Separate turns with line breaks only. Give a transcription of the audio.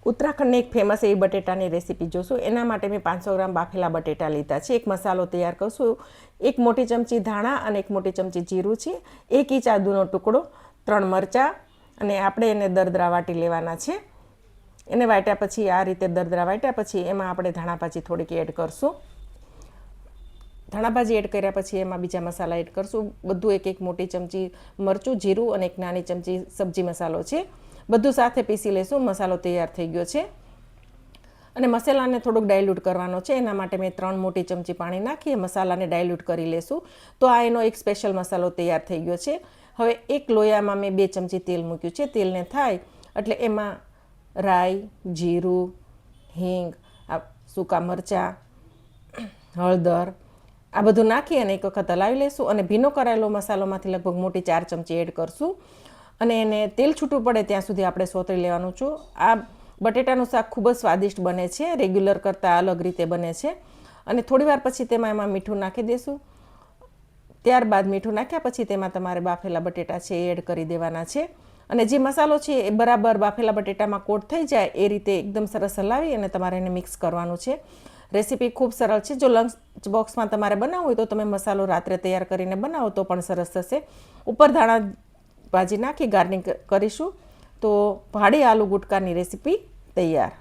ઉત્તરાખંડની એક ફેમસ એવી બટેટાની રેસીપી જોશું. એના માટે મેં 500 ગ્રામ બાફેલા બટેટા લીધા છે. એક મસાલો તૈયાર કરશું. 1 મોટી ચમચી ધાણા અને 1 મોટી ચમચી જીરું છે. 1 ઇંચ આદુનો ટુકડો, 3 મરચાં અને આપણે એને દરદરા વાટી લેવાના છે. એને વાટ્યા પછી આ રીતે દરદરા વાટ્યા પછી એમાં આપણે ધાણાભાજી થોડીક એડ કરશું. ધાણાભાજી એડ કર્યા પછી એમાં બીજા મસાલા એડ કરશું. બધું 1 મોટી ચમચી મરચું, જીરું અને 1 નાની ચમચી સબ્જી મસાલો છે. બધું સાથે પીસી લેશું. મસાલો તૈયાર થઈ ગયો છે અને મસાલાને થોડુંક ડાયલ્યુટ કરવાનો છે. એના માટે મેં 3 મોટી ચમચી પાણી નાખી મસાલાને ડાયલ્યુટ કરી લેશું. તો આ એનો એક સ્પેશિયલ મસાલો તૈયાર થઈ ગયો છે. હવે એક લોયામાં મેં 2 ચમચી તેલ મૂક્યું છે. તેલને થાય એટલે એમાં રાઈ, જીરું, હિંગ, સૂકા મરચાં, હળદર આ બધું નાખી અને એક વખત હલાવી લેશું અને ભીનો કરાયેલો મસાલોમાંથી લગભગ મોટી 4 ચમચી એડ કરશું અને એને તેલ છૂટું પડે ત્યાં સુધી આપણે સોતરી લેવાનું છું. આ બટેટાનું શાક ખૂબ જ સ્વાદિષ્ટ બને છે. રેગ્યુલર કરતાં અલગ રીતે બને છે અને થોડીવાર પછી એમાં મીઠું નાખી દઈશું. ત્યારબાદ મીઠું નાખ્યા પછી તેમાં તમારે બાફેલા બટેટા છે એ એડ કરી દેવાના છે અને જે મસાલો છે એ બરાબર બાફેલા બટેટામાં કોટ થઈ જાય એ રીતે એકદમ સરસ હલાવી અને તમારે એને મિક્સ કરવાનું છે. રેસીપી ખૂબ સરળ છે. જો લંચ બોક્સમાં તમારે બનાવવું હોય તો તમે મસાલો રાત્રે તૈયાર કરીને બનાવો તો પણ સરસ થશે. ઉપર ધાણા ભાજી નાખી ગાર્નિંગ કરીશું તો ભાડી આલુ ગુટકાની રેસીપી તૈયાર.